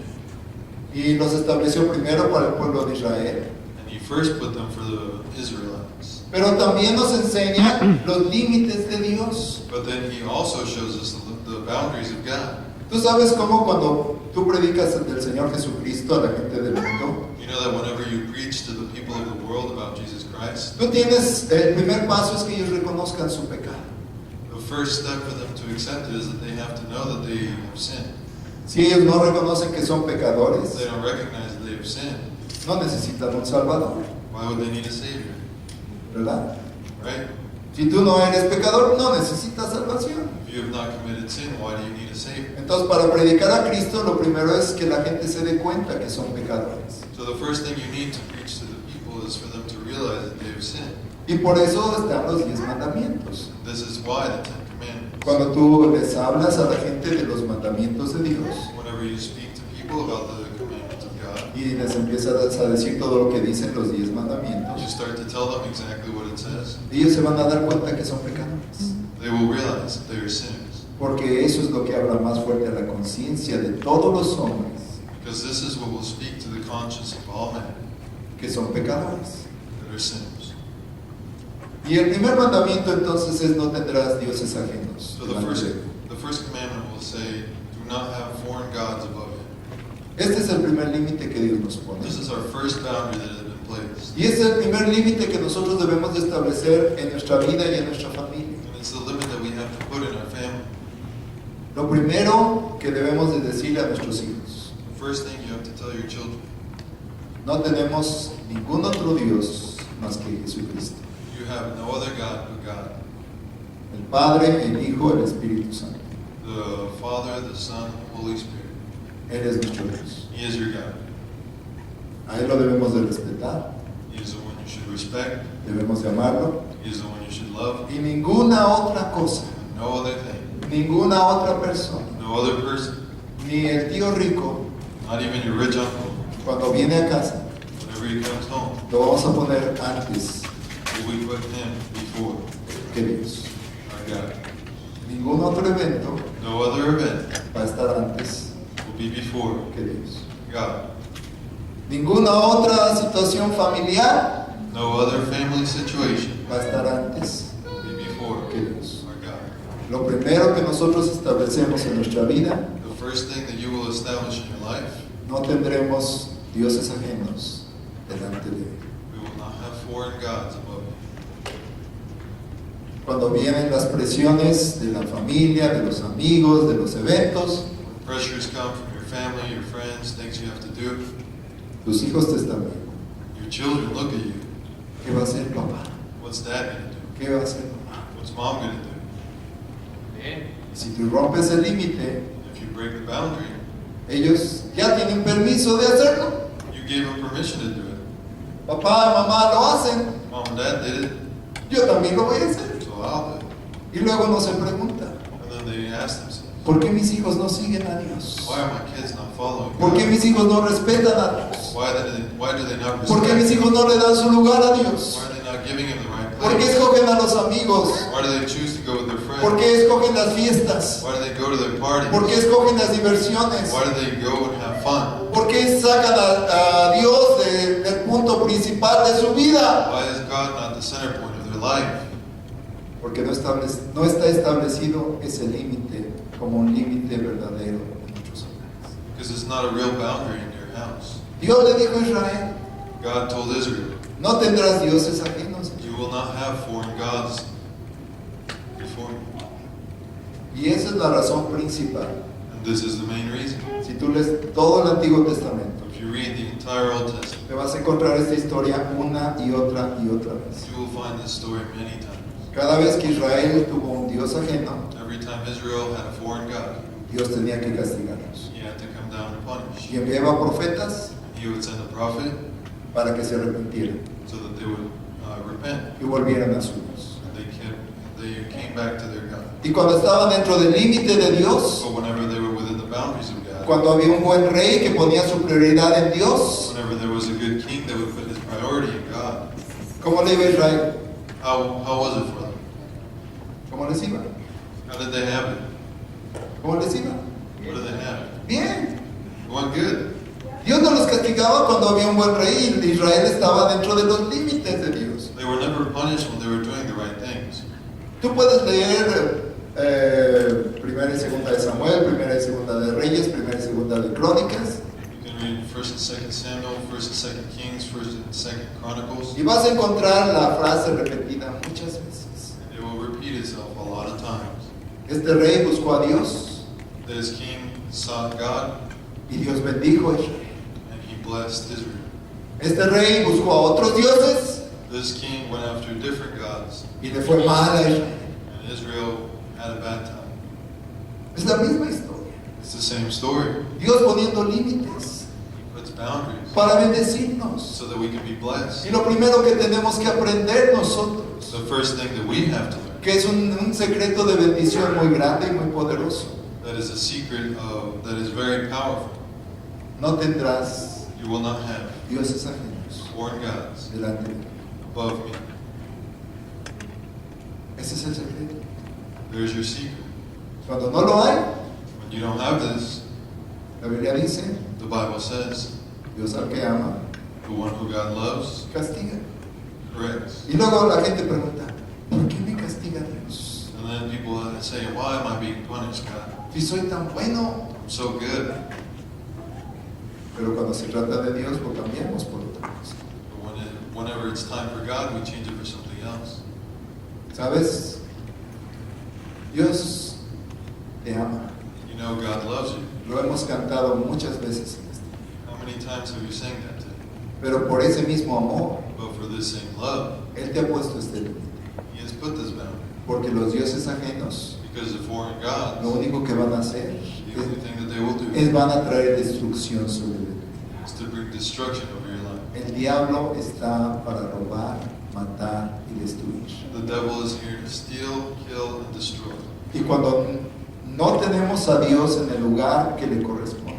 y los estableció primero para el pueblo de Israel. And He first put them for the Israelites. Pero también nos enseña los límites de Dios. But then He also shows us the boundaries of God. Tú sabes cómo cuando tú predicas del Señor Jesucristo a la gente del mundo, You know that whenever you preach to the people of the world about Jesus Christ, tú tienes, el primer paso es que ellos reconozcan su pecado. the first step for them to accept it is that they have to know that they have sinned. Si ellos no reconocen que son If pecadores, they don't recognize that they have sinned, no necesitan un Salvador. Why would they need a Savior? ¿verdad? Right? Si tú no eres pecador, no necesitas salvación. If you have not committed sin, why do you need a Savior? Entonces, para predicar a Cristo, lo primero es que la gente se dé cuenta que son pecadores. So the first thing you need to preach to the people is for them to realize that they have sinned. Y por eso están los 10 mandamientos. This is why the Ten Commandments. Cuando tú les hablas a la gente de los mandamientos de Dios Whenever you speak to people about the commandments of God, y les empiezas a decir todo lo que dicen los 10 you mandamientos, start to tell them exactly what it says. ellos se van a dar cuenta que son pecadores. They will realize that they are sinners. Porque eso es lo que habla más fuerte a la conciencia de todos los hombres, Because this is what will speak to the conscience of all men que son pecadores. that are sinners. Y el primer mandamiento entonces es: no tendrás dioses ajenos. So the first commandment will say, do not have foreign gods above you. Este es el primer límite que Dios nos pone. This is our first boundary that has been placed. Y este es el primer límite que nosotros debemos de establecer en nuestra vida y en nuestra familia. And it's the limit that we have to put in our family. Lo primero que debemos de decirle a nuestros hijos: The first thing you have to tell your children, no tenemos ningún otro Dios más que Jesucristo, you have no other God but God. el Padre, el Hijo, el Espíritu Santo. The Father, the Son, the Holy Spirit. Él es nuestro Dios. He is your God. A Él lo debemos de respetar, He is the one you should respect. debemos de amarlo, He is the one you should love. y ninguna otra cosa, No other thing. ninguna otra persona, No other person. ni el tío rico, Not even your rich uncle. cuando viene a casa, Whenever he comes home, lo vamos a poner antes will we put him before que Dios. our God. Ningún otro evento No other event va a estar antes will be before que Dios. God. Ninguna otra situación familiar No other family situation va a estar antes will be before que Dios. our God. Lo primero que nosotros establecemos en nuestra vida: The first thing that you will establish in your life, no tendremos dioses ajenos delante de Él. we will not have foreign gods above you. Cuando vienen las presiones de la familia, de los amigos, de los eventos, When pressures come from your family, your friends, things you have to do, tus hijos te están viendo. your children look at you. ¿Qué va a hacer papá? What's dad going to do? ¿Qué va a hacer mamá? What's mom going to do? Y si tú rompes el límite, If you break the boundary, ellos ya tienen permiso de hacerlo. you gave them permission to do it. Papá y mamá lo hacen, Mom and dad did it, yo también lo voy a hacer. so I'll do it. Y luego no se pregunta: And then they ask themselves, ¿por qué mis hijos no siguen a Dios? why are my kids not following ¿Por qué God? mis hijos no respetan a Dios? Why do they not ¿Por qué mis respect? hijos no le dan su lugar a Dios? Why are they not giving him the right ¿Por qué place? escogen a los amigos? Why do they choose to go with their ¿Por friends? qué escogen las fiestas? Why do they go to their parties? ¿Por qué escogen las diversiones? Why do they go and have fun? ¿Por qué sacan a Dios del punto principal de su vida? Why is God not the center point of their life? Porque no está establecido ese límite como un límite verdadero en nuestros hogares. Because it's not a real boundary in your house. Dios le dijo a Israel: God told Israel, no tendrás dioses ajenos. you will not have foreign gods before me. Y esa es la razón principal. And this is the main reason. Si tú lees todo el Antiguo Testamento, If you read the entire Old Testament, te vas a encontrar esta historia una y otra vez. you will find this story many times. Cada vez que Israel tuvo un Dios ajeno, Every time Israel had a foreign god, Dios tenía que castigarlos. he had to come down and punish. Y enviaba profetas He would send a prophet para que se arrepintieran so that they would repent. y volvieran a su Dios. And they came back to their God. Y cuando estaban dentro del límite de Dios, But whenever they were within the boundaries of God, cuando había un buen rey que ponía su prioridad en Dios, whenever there was a good king that would put his priority in God, ¿cómo le iba a Israel? how was it for them? ¿Cómo les iba? How did they have it? ¿Cómo les iba? What did they have? Bien. It went good. Dios no los castigaba cuando había un buen rey y Israel estaba dentro de los límites de Dios. They were never punished when they were doing the right things. Tú puedes leer Primera y Segunda de Samuel, Primera y Segunda de Reyes, Primera y Segunda de Crónicas, You can read 1st and 2nd Samuel, 1st and 2nd Kings, 1st and 2nd Chronicles. y vas a encontrar la frase repetida muchas veces. It will repeat itself a lot of times. Este rey buscó a Dios This king sought God y Dios bendijo a Israel. and he blessed Israel. Este rey buscó a otros dioses This king went after different gods, y le fue mal a Israel. and Israel had a bad time. Es la misma historia. It's the same story. Dios poniendo límites He puts boundaries para bendecirnos. so that we can be blessed. Y lo primero que tenemos que aprender nosotros, The first thing that we have to learn, que es un secreto de bendición muy grande y muy poderoso, that is a secret that is very powerful. no tendrás You will not have dioses ajenos foreign gods delante de ti. above me. Ese es el secreto. There's your secret. Cuando no lo hay, When you don't have this, la Biblia dice, the Bible says, Dios al que ama, the one who God loves castiga. corrects. Y luego la gente pregunta, ¿por qué me castiga Dios? And then people say, why am I being punished, God? Si soy tan bueno. I'm so good. Pero cuando se trata de Dios, lo cambiamos por otra cosa. But whenever it's time for God, we change it for something else. ¿Sabes? Dios te ama. You know God loves you. Lo hemos cantado muchas veces en esto. How many times have you sang that today? Pero por ese mismo amor, But for this same love, Él te ha puesto este límite. He has put this boundary. Porque los dioses ajenos, Because the foreign lo gods, único que van a hacer the only thing that they will do es van a traer destrucción sobre ti. is to bring destruction over your life. El diablo está para robar, matar y destruir. The devil is here to steal, kill, and destroy. Y cuando no tenemos a Dios en el lugar que le corresponde,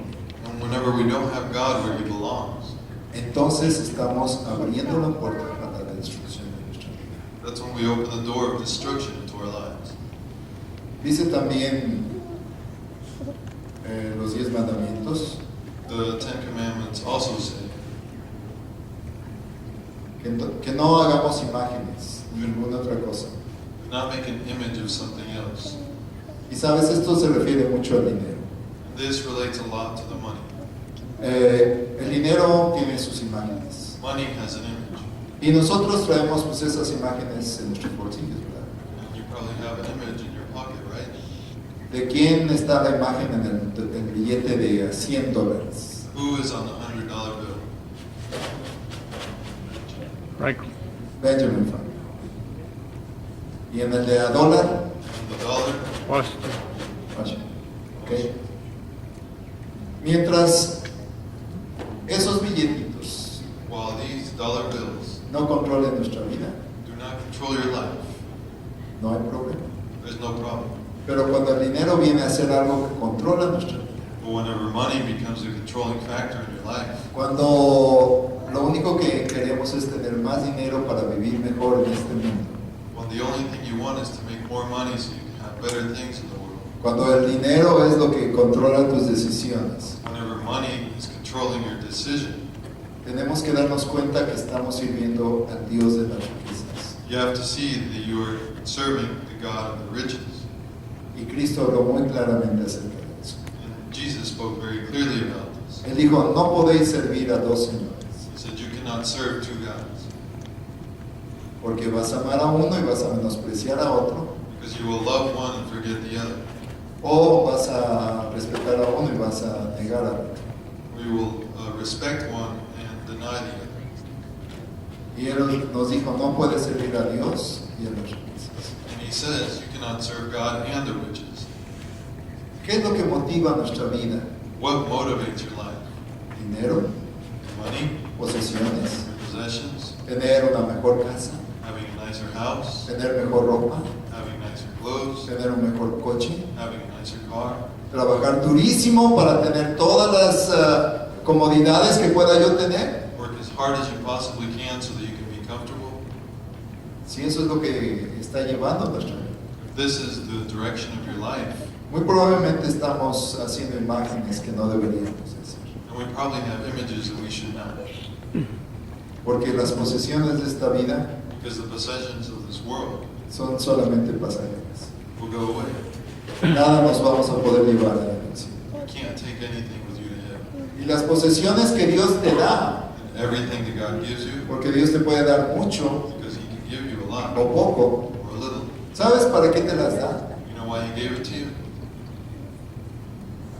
And whenever we don't have God where He belongs, entonces estamos abriendo la puerta para la destrucción de nuestra vida. that's when we open the door of destruction into our lives. Dice también los 10 mandamientos The Ten Commandments also say, que no hagamos imágenes ni ninguna otra cosa. do not make an image of something else. Y sabes, esto se refiere mucho al dinero. And this relates a lot to the money. El dinero tiene sus imágenes. Money has an image. Y nosotros traemos pues esas imágenes en nuestros bolsillos, ¿verdad? And you probably have an image in your pocket, right? ¿De quién está la imagen en el billete de $100? Who is on the $100 bill? Franklin. Benjamin Franklin. Y en el de a dólar, And the dollar? Washington. Washington. ¿Ok? Mientras esos billetitos While these dollar bills no controlen nuestra vida, do not control your life, no hay problema. there's no problem. Pero cuando el dinero viene a ser algo que controla nuestra vida, But whenever money becomes a controlling factor in your life, cuando lo único que queremos es tener más dinero para vivir mejor en este mundo, when the only thing you want is to make more money so you can have better things in the world, cuando el dinero es lo que controla tus decisiones, whenever money is controlling your decision, tenemos que darnos cuenta que estamos sirviendo al Dios de las riquezas. you have to see that you are serving the God of the riches. Y Cristo habló muy claramente acerca de eso. And Jesus spoke very clearly about this. Él dijo, no podéis servir a dos señores, He said you cannot serve two gods, porque vas a amar a uno y vas a menospreciar a otro, because you will love one and forget the other, o vas a respetar a uno y vas a negar a otro. or you will respect one and deny the other. Y Él nos dijo, no puedes servir a Dios y a las riquezas. And He says you cannot serve God and the riches. ¿Qué es lo que motiva nuestra vida? What motivates your life? Dinero, Money, posesiones, your possessions, tener una mejor casa, having a nicer house, tener mejor ropa, having nicer clothes, tener un mejor coche, having a nicer car, trabajar durísimo para tener todas las comodidades que pueda yo tener. work as hard as you possibly can so that you can be comfortable. Si eso es lo que está llevando nuestra vida. If this is the direction of your life, Muy probablemente estamos haciendo imágenes que no deberíamos hacer. then we probably have images that we should not, Porque las posesiones de esta vida because the possessions of this world son solamente pasajeras. will go away. Nada nos vamos a poder llevar a la dimensión. You can't take anything with you to heaven. Y las posesiones que Dios te da, And everything that God gives you, porque Dios te puede dar mucho because He can give you a lot o poco, or a little. ¿sabes para qué te las da? You know why He gave it to you?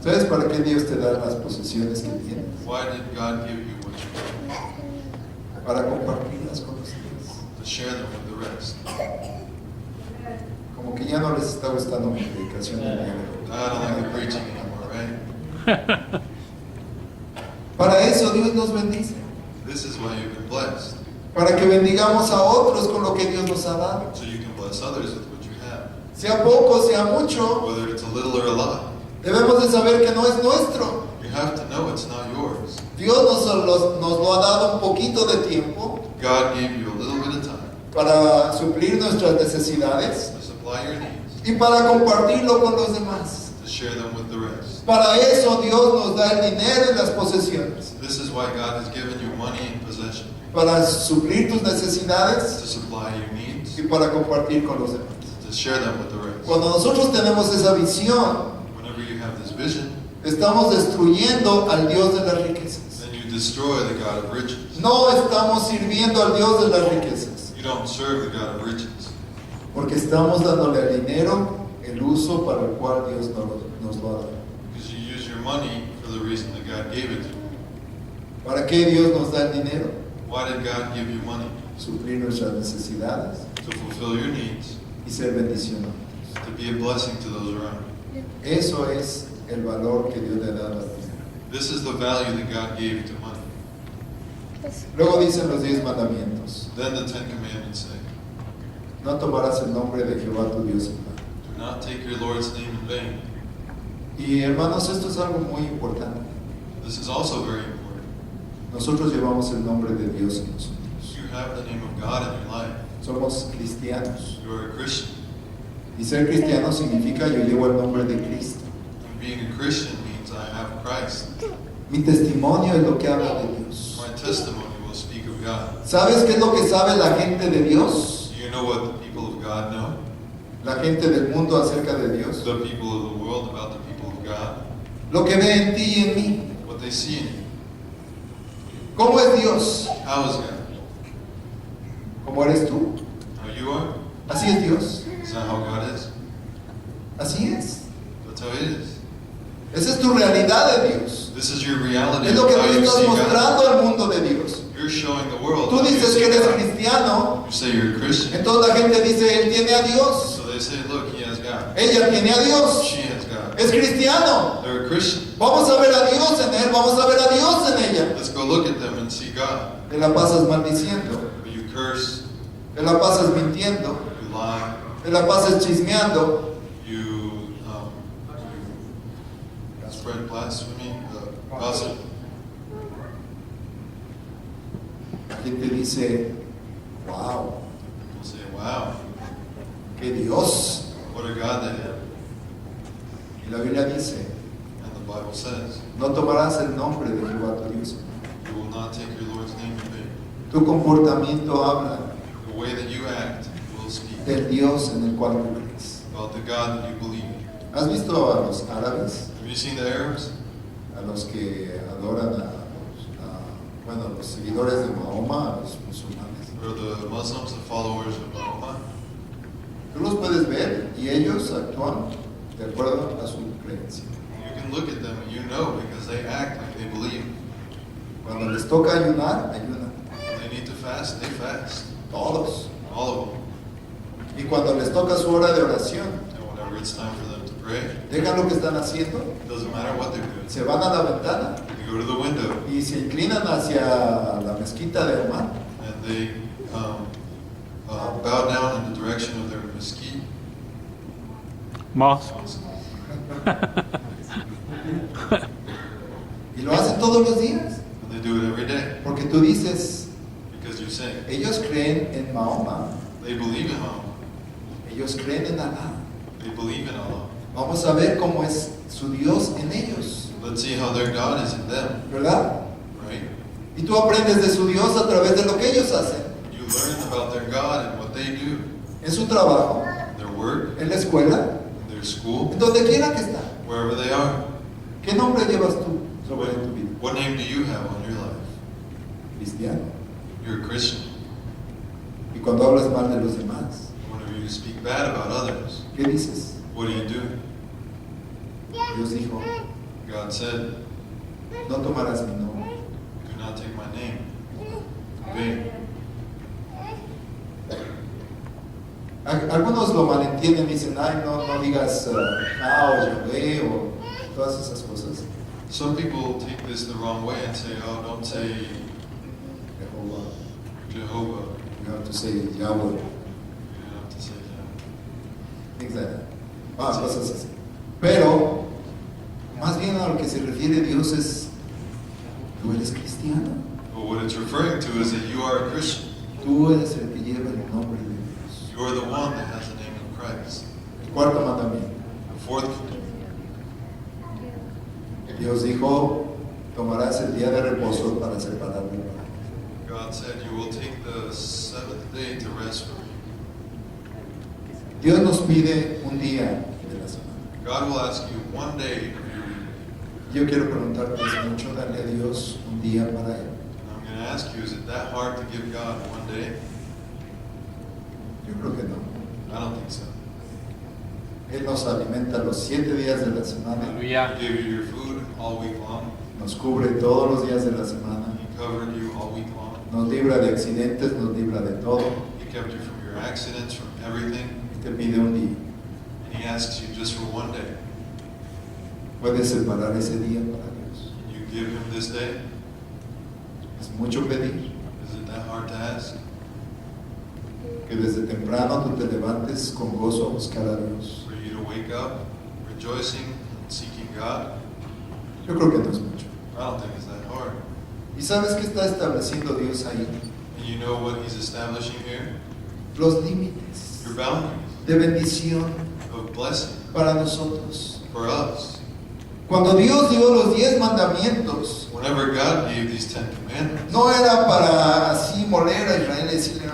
¿Sabes para qué Dios te da las posesiones que tienes? Why did God give you what you have? para compartirlas con los demás. to share them with the rest. Como que ya no les está gustando mi predicación del día de hoy. I don't like the preaching anymore, right? Para eso Dios nos bendice. This is why you've been blessed. Para que bendigamos a otros con lo que Dios nos ha dado. So you can bless others with what you have. Sea poco, sea mucho, Whether it's a little or a lot, debemos de saber que no es nuestro. you have to know it's not yours. Dios nos lo ha dado un poquito de tiempo God gave you a little bit of time para suplir nuestras necesidades to supply your needs, y para compartirlo con los demás. to share them with the rest. Para eso Dios nos da el dinero y las posesiones. This is why God has given you money and possession, Para suplir tus necesidades to supply your needs, y para compartir con los demás. to share them with the rest. Cuando nosotros tenemos esa visión, Whenever you have this vision, estamos destruyendo al Dios de las riquezas. then you destroy the God of riches. No estamos sirviendo al Dios de las riquezas, You don't serve the God of riches, porque estamos dándole al dinero el uso para el cual Dios nos lo ha dado. because you use your money for the reason that God gave it to you. ¿Para qué Dios nos da el dinero? Why did God give you money? Suplir nuestras necesidades To fulfill your needs, y ser bendición. to be a blessing to those around you. Eso es el valor que Dios le da al dinero. This is the value that God gave to money. Luego dicen los 10 mandamientos. Then the Ten Commandments say, No tomarás el nombre de Jehová tu Dios en vano. do not take your Lord's name in vain. Y hermanos, esto es algo muy importante. This is also very important. Nosotros llevamos el nombre de Dios en nosotros. You have the name of God in your life. Somos cristianos. You are a Christian. Y ser cristiano significa yo llevo el nombre de Cristo. And being a Christian means I have Christ. Mi testimonio es lo que habla de Dios. My testimony will speak of God. ¿Sabes qué es lo que sabe la gente de Dios? Do you know what the people of God know? La gente del mundo acerca de Dios. The people of the world about the people of God. Lo que ve en ti y en mí. What they see in you. ¿Cómo es Dios? How is God? ¿Cómo eres tú? How you are? Así es Dios. Is that how God is? Así es. That's how it is. Esa es tu realidad de Dios. This is your reality Es of lo que how tú you estás see God. mostrando al mundo de Dios. You're showing the world Tú how you dices see que eres God. cristiano. You say you're a Christian. Entonces la gente dice, él tiene a Dios. So they say, look, he has God. Ella tiene a Dios. She has God. Es cristiano. They're a Christian. Vamos a ver a Dios en él. Vamos a ver a Dios en ella. Let's go look at them and see God. Te la pasas maldiciendo. But you curse, Te la pasas mintiendo. you lie, Te la pasas chismeando. you spread blasphemy, gossip. La gente dice, wow, People say, wow, que Dios. what a God they have. Y la Biblia dice, And the Bible says, no tomarás el nombre de Jehová tu Dios. you will not take your Lord's name in vain. Tu comportamiento habla The way that you act will speak del Dios en el cual tú crees. about the God that you believe in. ¿Has visto a los árabes? Have you seen the Arabs? A los que adoran bueno, los seguidores de Mahoma, a los musulmanes. Or the Muslims, the followers of Muhammad? Tú los puedes ver y ellos actúan de acuerdo a su creencia. You can look at them and you know because they act like they believe. Cuando les toca ayunar, ayunan. When they need to fast, they fast. Todos. All of them. Y cuando les toca su hora de oración, And whenever it's time for them to pray, dejan lo que están haciendo, it doesn't matter what they're doing. se van a la ventana They go to the window y se inclinan hacia la mezquita de Omar. and they bow down in the direction of their mesquite. Mosque. Y lo hacen todos los días. And they do it every day Porque tú dices, because you say ellos creen en Mahoma, they believe in Muhammad. ellos creen en Alá. They believe in Allah. Vamos a ver cómo es su Dios en ellos, Let's see how their God is in them, ¿verdad? right? Y tú aprendes de su Dios a través de lo que ellos hacen, You learn about their God and what they do, en su trabajo, their work, en la escuela, their school, en donde quiera que está. wherever they are. ¿Qué nombre llevas tú sobre tu vida? What name do you have on your life? Cristiano. You're a Christian. Y cuando hablas mal de los demás, Whenever you speak bad about others, ¿qué dices? what do? Dios dijo, God said, no tomarás mi nombre. do not take my name. vain. Algunos lo malentienden y dicen, ay, no digas o Yahweh o todas esas cosas. Some people take this the wrong way and say, oh, don't say Jehová, Jehovah. you have to say Yahweh, You have to say that. things like that. Cosas así. Pero, más bien a lo que se refiere Dios es, tú eres cristiano, But what it's referring to is that you are a Christian. tú eres el que lleva el nombre de Dios. You are the one that has the name of Christ. El cuarto mandamiento. The fourth commandment. Dios dijo, tomarás el día de reposo para separar mi paz. God said, you will take the seventh day to rest from me. Dios nos pide un día de la semana. God will ask you one day of your week. Yo quiero preguntarte, ¿es mucho darle a Dios un día para Él? And I'm going to ask you, is it that hard to give God one day? Yo creo que no. I don't think so. Él nos alimenta los 7 días de la semana, He Aleluya. gave you your food all week long. nos cubre todos los días de la semana, He covered you all week long. nos libra de accidentes, nos libra de todo, He kept you from your accidents, from everything. y te pide un día. And He asks you just for one day. Puedes separar ese día para Dios. Can you give Him this day? Es mucho pedir Is it that hard to ask? que desde temprano tú te levantes con gozo a buscar a Dios. For you to wake up rejoicing and seeking God? Yo creo que no es mucho. I don't think it's that hard. ¿Y sabes qué está estableciendo Dios ahí? And you know what He's establishing here? Los límites Your boundaries de bendición of blessing para nosotros. for us. Cuando Dios dio los 10 mandamientos, Whenever God gave these 10 commandments, no era para así moler a Israel y decirle,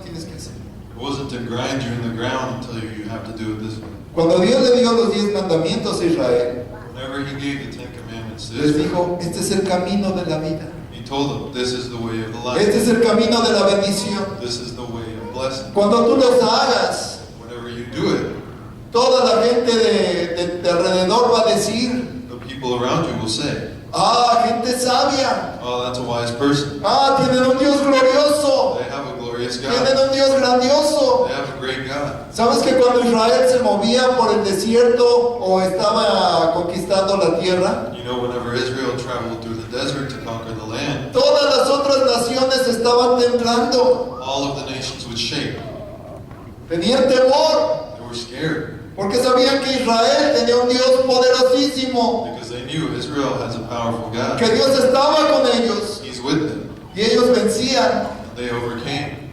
tienes que hacer. it wasn't to grind you in the ground and tell you have to do it this way. Cuando Dios le dio los 10 mandamientos a Israel, Whenever He gave the 10 commandments to les Israel, dijo, este es el camino de la vida. He told them, this is the way of the Este life. es el camino de la bendición. This is the way of blessing. Cuando tú los hagas, Whenever you do it, toda la gente de alrededor va a decir, the people around you will say, gente sabia. oh, that's a wise person. Tienen un Dios glorioso. They have a glorious Tienen God. un Dios grandioso. They have a great God. ¿Sabes que cuando Israel se movía por el desierto o estaba conquistando la tierra, You know, whenever Israel traveled through the desert to conquer the land, todas las otras naciones estaban temblando? all of the nations would shake. Tenían temor They were scared porque sabían que Israel tenía un Dios poderosísimo, because they knew Israel has a powerful God. que Dios estaba con ellos He's with them. y ellos vencían, They overcame.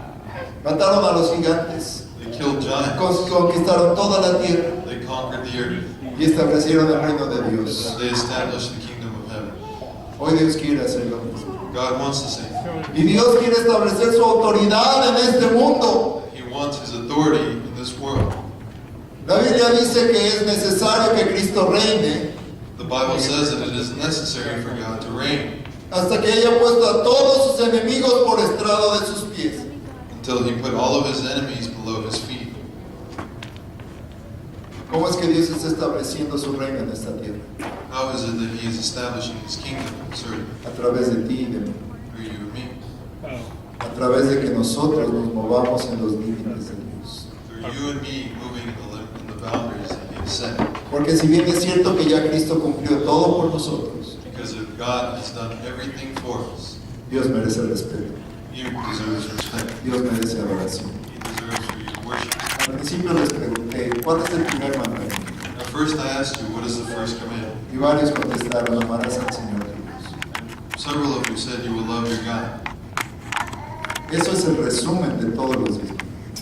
mataron a los gigantes, They killed giants. conquistaron toda la tierra They conquered the earth. y establecieron el reino de Dios. They established the kingdom of heaven. Hoy Dios quiere hacer lo mismo. God wants the same. Y Dios quiere establecer su autoridad en este mundo. He wants His authority in this world. La Biblia dice que es necesario que Cristo reine The Bible says that it is necessary for God to reign hasta que haya puesto a todos sus enemigos por estrado de sus pies. until He put all of His enemies below His feet. ¿Cómo es que Dios está estableciendo su reino en esta tierra? How is it that He is establishing His kingdom in this earth A través de ti y de mí. through you and me? A través de que nosotros nos movamos en los límites de Dios. Through you and me moving in the boundaries that He has set. Porque si bien es cierto que ya Cristo cumplió todo por nosotros, Because if God has done everything for us, Dios merece respeto. He deserves respect. Dios merece adoración. He deserves for you to worship. Al principio les pregunté, ¿cuál es el primer mandamiento? Now, first I asked you, what is the first commandment? Y varios contestaron, amarás al Señor tu Dios. Several of you said you will love your God. Eso es el resumen de todos los días.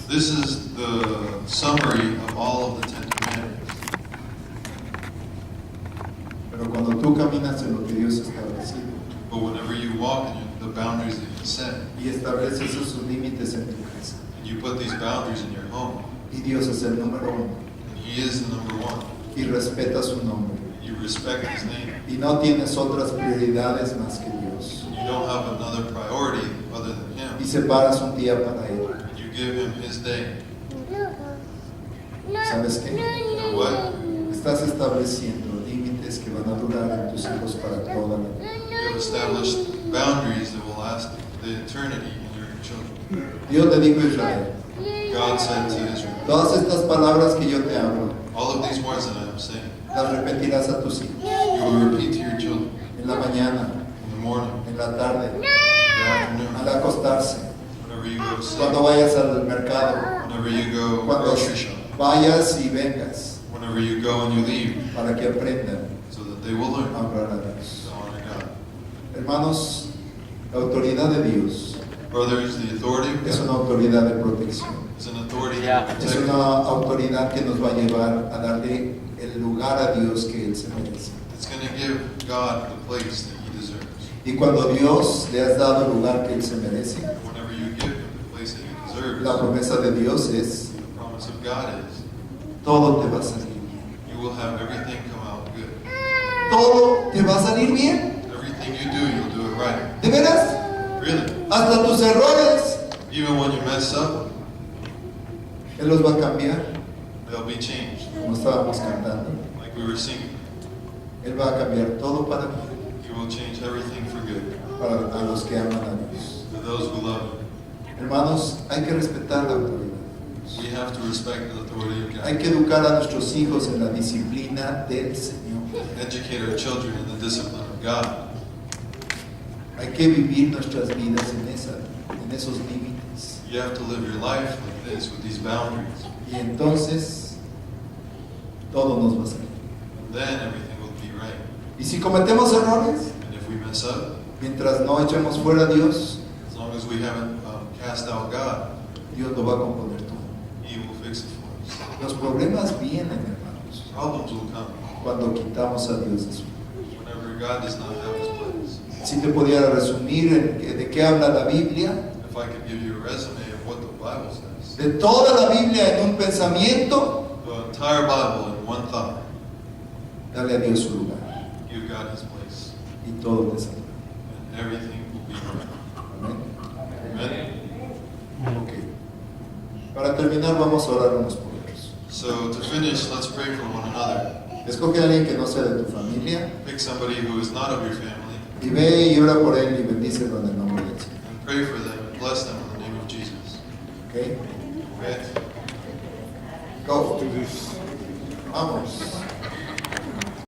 This is the summary of all of the 10 commandments. Pero cuando tú caminas en lo que Dios ha establecido But whenever you walk in the boundaries that He set, y estableces esos límites en tu casa, and you put these boundaries in your home, y Dios es el número uno, and He is the number one, y respetas su nombre, you respect His name, y no tienes otras prioridades más que Dios, and you don't have another priority other than y Him, separas un día para Él, and you give Him His day, ¿sabes qué? you know what? Estás estableciendo límites que van a durar en tus hijos para toda la vida. You have established boundaries that will last, the eternity in your children. Dios le dijo a Israel, God said to Israel, todas estas palabras que yo te hablo, all of these words that I am saying, las repetirás a tus hijos, you will repeat to your children en la mañana, in the morning, en la tarde, in the afternoon, al acostarse, whenever you go to sleep, cuando vayas al mercado, whenever you go cuando grocery shop, vayas y vengas, whenever you go and you leave, para que aprendan so that they will learn a honrar a Dios. to honor God. Hermanos, la autoridad de Dios Brothers, the authority of es God una autoridad de protección. is an authority Yeah. that Es protects. una autoridad que nos va a llevar a darle el lugar a Dios que Él se merece. It's going to give God the place that He deserves. Y cuando Dios le has dado el lugar que Él se merece, Whenever you give Him the place that He deserves, la promesa de Dios es, the promise of God is, todo te va a salir bien. you will have everything come out good. Todo te va a salir bien. Everything you do, you'll do it right. ¿De veras? Really. Hasta tus errores, Even when you mess up, Él los va a cambiar, they'll be changed. como estábamos cantando. Like we were singing. Él va a cambiar todo para mí, He will change everything for good para a los que aman a Dios. for those who love Him. Hermanos, hay que respetar la autoridad. We have to respect the authority of Hay God. que educar a nuestros hijos en la disciplina del Señor. Educate our children in the discipline of God. Hay que vivir nuestras vidas en esos límites. You have to live your life like this with these boundaries. Y entonces todo nos va a salir. And then everything will be right. Y si cometemos errores, And if we mess up, mientras no echemos fuera a Dios, as long as we haven't cast out God, Dios lo va a componer todo. He will fix it for us. Los problemas vienen, hermanos, Problems will come cuando quitamos a Dios de su. whenever God does not have His place. Si te pudiera resumir de qué habla la Biblia, If I could give you a resume of what the Bible says, de toda la Biblia en un pensamiento, the entire Bible in one thought, dale a Dios su lugar give God His place, y todo te saldrá. and everything will be right. Amén. Amen. Ok. Para terminar, vamos a orar unos por otros. So to finish, let's pray for one another. Escoge a alguien que no sea de tu familia Pick somebody who is not of your family y ve y ora por él y bendícelo en el nombre del Señor. and pray for them and bless them in the name of Jesus. Ok. Okay? Go. Vamos.